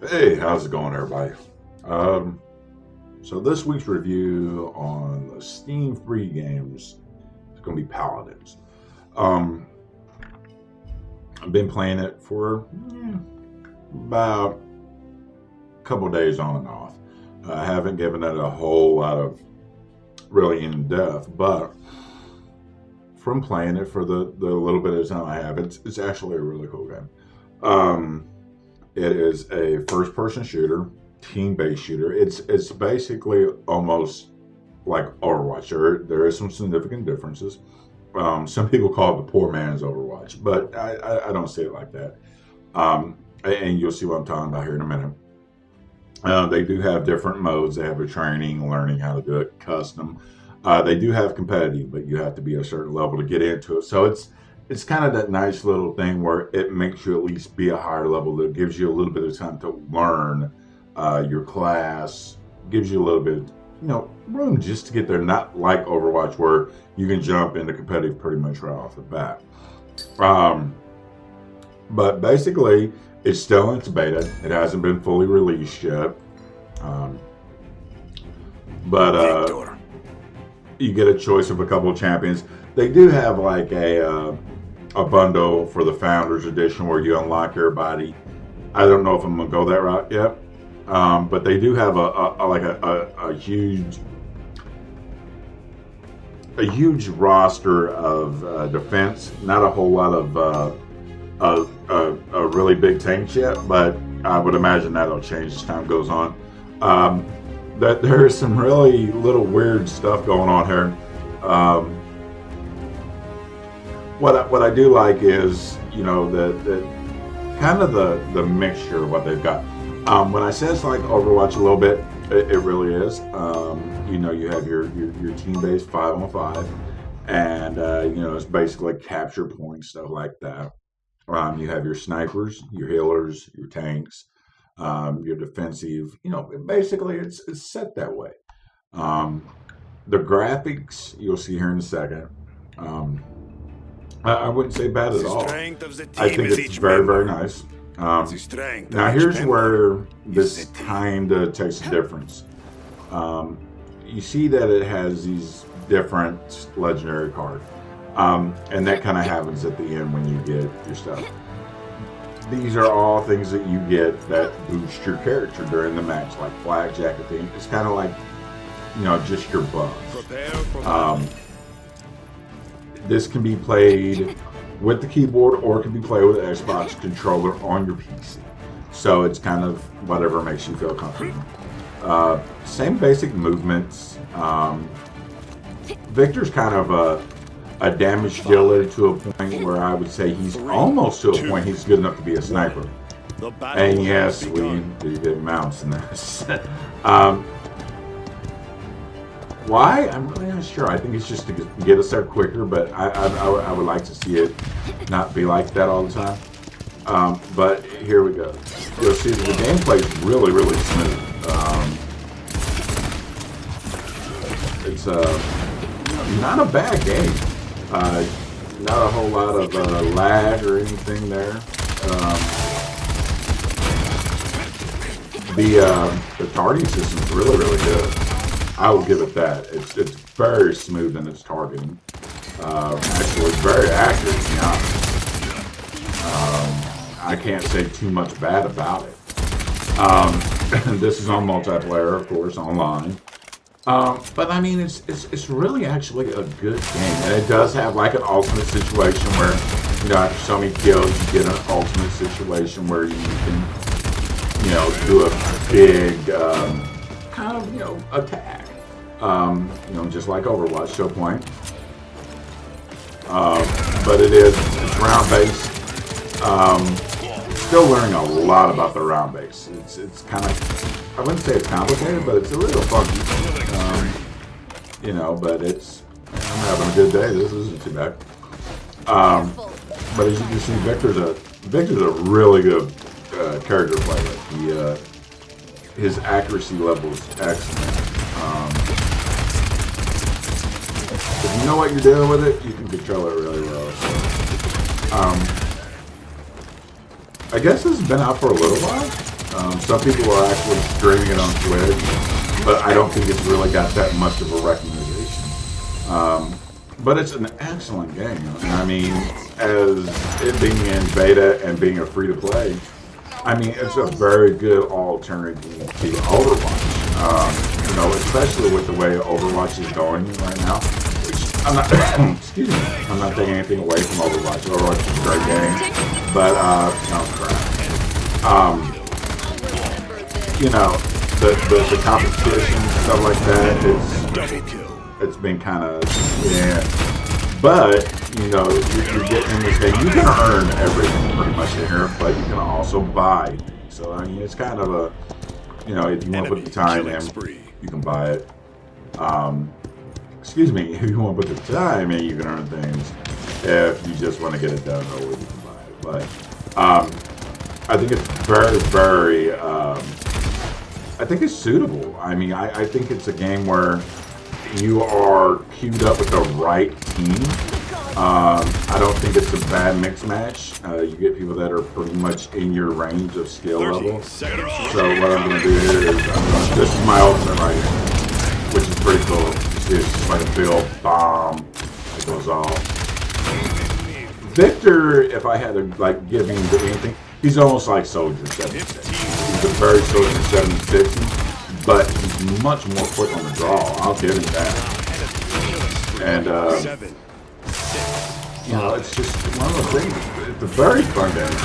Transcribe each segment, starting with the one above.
Hey, how's it going, everybody? Um, so this week's review on the Steam free games is going to be Paladins. Um, I've been playing it for about a couple days on and off. I haven't given it a whole lot of really in depth, but from playing it for the little bit of time I have, it's actually a really cool game. Um, It is a first-person shooter, team-based shooter. It's basically almost like Overwatch. There is some significant differences. Some people call it the poor man's Overwatch, but I don't see it like that. And you'll see what I'm talking about here in a minute. They do have different modes. They have a training, learning how to do it, custom. They do have competitive, but you have to be a certain level to get into it. So it's kind of that nice little thing where it makes you at least be a higher level. That gives you a little bit of time to learn your class, gives you a little bit, room just to get there. Not like Overwatch where you can jump into competitive pretty much right off the bat. But basically, it's still in its beta. It hasn't been fully released yet. Um, but you get a choice of a couple of champions. They do have like a bundle for the Founders Edition where you unlock everybody. I don't know if I'm gonna go that route yet, but they do have a huge roster of defense. Not a whole lot of a really big tanks yet, but I would imagine that'll change as time goes on. That there is some really little weird stuff going on here. What I do like is, the kind of the mixture of what they've got. When I say it's like Overwatch a little bit, it really is. You have your team-based 5-on-5, and it's basically capture points, stuff like that. You have your snipers, your healers, your tanks, your defensive. Basically it's set that way. The graphics you'll see here in a second. I wouldn't say bad at all. I think it's very, very nice. Now here's where this kind of takes a difference. You see that it has these different legendary cards. And that kind of happens at the end when you get your stuff. These are all things that you get that boost your character during the match, like flag jacket thing. It's kind of like, just your buff. This can be played with the keyboard or it can be played with an Xbox controller on your PC. So it's kind of whatever makes you feel comfortable. Same basic movements. Victor's kind of a damage dealer to a point where I would say he's almost to a point he's good enough to be a sniper. And yes, we do get mounts in this. Why? I'm really not sure. I think it's just to get us there quicker, but I would like to see it not be like that all the time. But here we go. You'll see that the gameplay is really, really smooth. It's not a bad game. Not a whole lot of lag or anything there. The targeting system is really, really good. I will give it that. It's very smooth in its targeting. Actually, very accurate, to be honest. I can't say too much bad about it. This is on multiplayer, of course, online. But I mean, it's really actually a good game, and it does have like an ultimate situation where, after so many kills, you get an ultimate situation where you can, do a big kind of, attack. Just like Overwatch, show point. But it's round based. Still learning a lot about the round base. It's kind of, I wouldn't say it's complicated, but it's a little funky. But I'm having a good day. This isn't too bad. But as you can see, Victor's a really good character player. His accuracy level is excellent. If you know what you're doing with it, you can control it really well. So, I guess this has been out for a little while. Some people are actually streaming it on Twitch, but I don't think it's really got that much of a recognition. But it's an excellent game. I mean, as it being in beta and being a free-to-play, I mean, it's a very good alternative to Overwatch. You know, especially with the way Overwatch is going right now. I'm not, excuse me, I'm not taking anything away from Overwatch. Overwatch is a great game, but no crap. You know, the competition stuff like that, it's been kind of But you know, you're getting in this game. You can earn everything pretty much in here, but you can also buy. So I mean, it's kind of a, you know, if you want to put the time in, you can buy it. Excuse me, if you want to put the time in, you can earn things. If you just want to get it done, you can buy it. But I think it's very, very. I think it's suitable. I mean, I think it's a game where you are queued up with the right team. I don't think it's a bad mix match. You get people that are pretty much in your range of skill level. So what I'm going to do here is, this is my ultimate right here, which is pretty cool. It's just like a build bomb. It goes off. Victor, if I had to like give him anything, he's almost like Soldier 76. He's a very Soldier 76, but he's much more quick on the draw. I'll give him that. And you know, it's just one of those things. It's a very fun game.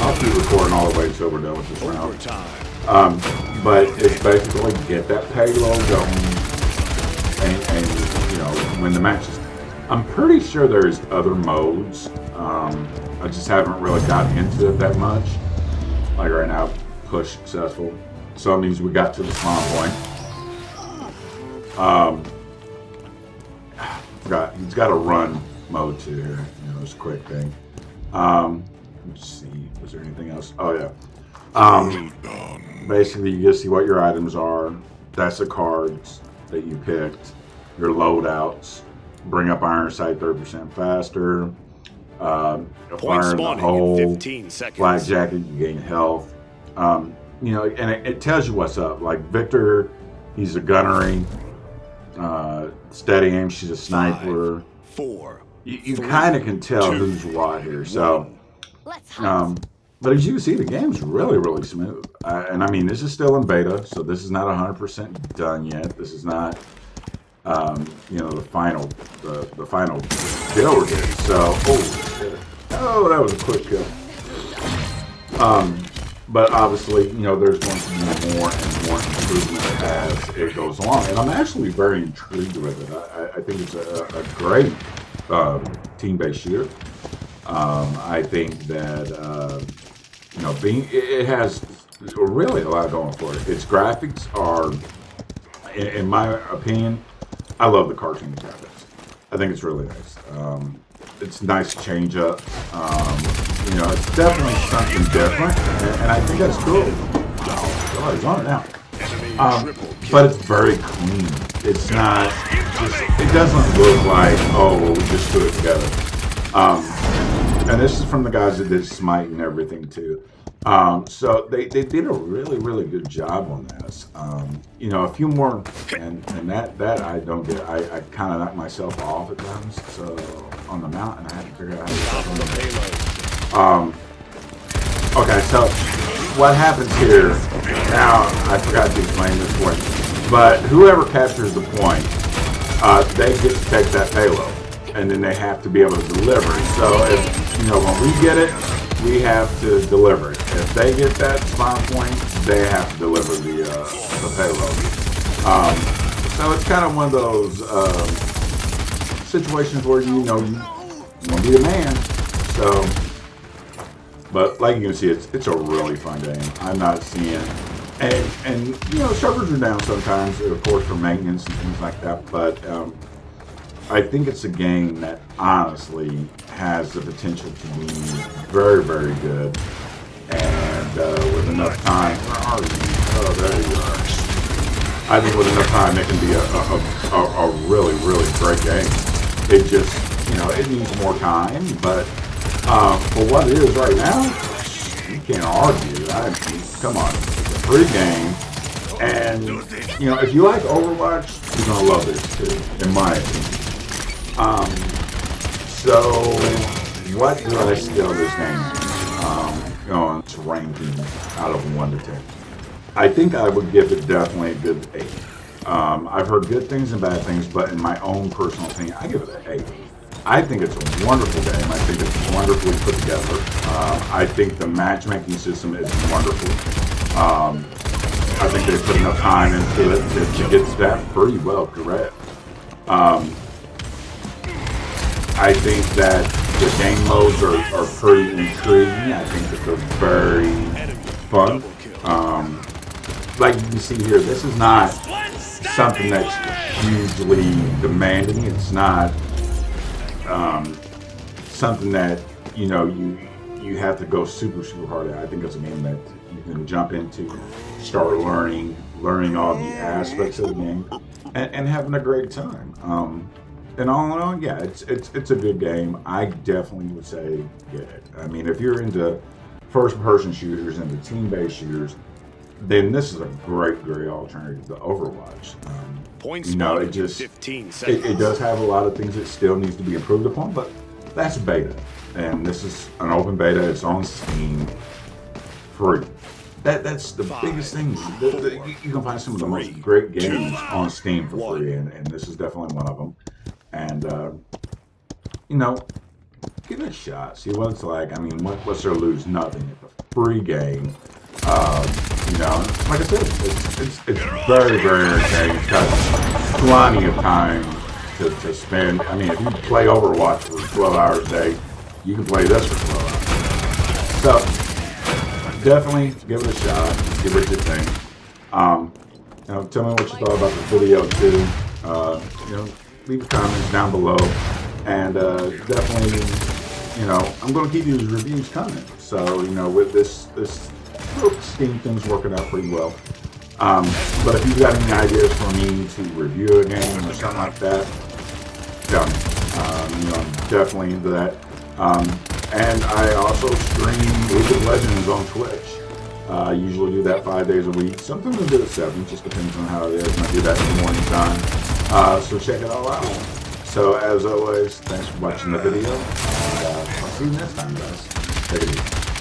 I'll keep recording all the way until we're done with this round. But it's basically get that payload going. And you know, when the match is, I'm pretty sure there's other modes. I just haven't really gotten into it that much. Like right now, push successful. So it means we got to the spawn point. Forgot he's got a run mode too here. You know, it's a quick thing. Let's see, was there anything else? Oh yeah. Basically, you just see what your items are. That's the cards that you picked, your loadouts, bring up iron sight 30% faster, fire in the hole, 15 seconds. Black jacket, you gain health. You know, and it tells you what's up. Like Victor, he's a gunnery, steady aim, she's a sniper. 5, 4. You kind of can tell who's what here. So, but as you can see, the game's really, really smooth. And I mean, this is still in beta, so this is not 100% done yet. This is not, you know, the final kill we're getting. So, oh, that was a quick kill. But obviously, you know, there's going to be more and more improvement as it goes along. And I'm actually very intrigued with it. I think it's a great team-based shooter. I think that, you know, it has really a lot going for it. Its graphics are, in my opinion, I love the cartoon graphics. I think it's really nice. It's a nice change up. You know, it's definitely something different, and I think that's cool. Oh, he's on it now. But it's very clean. It's not just, it doesn't look like, oh, well, we just put it together. And this is from the guys that did Smite and everything too. So they did a really, really good job on this. You know, a few more, and that I don't get. I kind of knock myself off at times. So on the mountain, I had to figure out how to stop on the payload. Okay, so what happens here? Now I forgot to explain this point, but whoever captures the point, they get to take that payload, and then they have to be able to deliver it. So if, you know, when we get it, we have to deliver it. If they get that spawn point, they have to deliver the payload. So it's kind of one of those situations where you know you want to be the man. So, but like you can see, it's a really fun game. I'm not seeing, and you know, servers are down sometimes, of course, for maintenance and things like that. But I think it's a game that honestly has the potential to be very, very good. And with enough time, where are you? Oh, there you are. I think with enough time, it can be a really, really great game. It just, you know, it needs more time, but for what it is right now, You can't argue. Come on. It's a free game. And, you know, if you like Overwatch, you're going to love this too, in my opinion. So, what do I scale this game on its ranking out of 1 to 10? I think I would give it definitely a good 8. I've heard good things and bad things, but in my own personal opinion, I give it an 8. I think it's a wonderful game. I think it's wonderfully put together. I think the matchmaking system is wonderful. I think they put enough time into it to get that pretty well correct. I think that the game modes are pretty intriguing. I think that they're very fun. Like you can see here, this is not something that's hugely demanding. It's not something that, you know, you have to go super hard at. I think it's a game that you can jump into, start learning all the aspects of the game, and having a great time. And all in all, yeah, it's a good game. I definitely would say get it. I mean, if you're into first-person shooters and the team-based shooters, then this is a great alternative to Overwatch. You know, it just it does have a lot of things that still needs to be improved upon, but that's beta, and this is an open beta. It's on Steam, free. That's the biggest thing. You can find some of the most great games on Steam for free, and this is definitely one of them. And you know, give it a shot. See what it's like. I mean, what's there to lose? Nothing. It's a free game. You know, like I said, it's very entertaining. It's got plenty of time to spend. I mean, if you play Overwatch for 12 hours a day, you can play this for 12 hours. So definitely give it a shot. Give it what you think. You know, tell me what you thought about the video too. You know, leave a comments down below, and definitely, you know, I'm going to keep these reviews coming. So, you know, with this Steam thing's working out pretty well. But if you've got any ideas for me to review a game or something like that, tell me. You know, I'm definitely into that. And I also stream League of Legends on Twitch. I usually do that 5 days a week. Sometimes I do it 7, just depends on how it is. And I do that in the morning time. So check it all out. So as always, thanks for watching the video. And I'll see you next time, guys. Take it easy.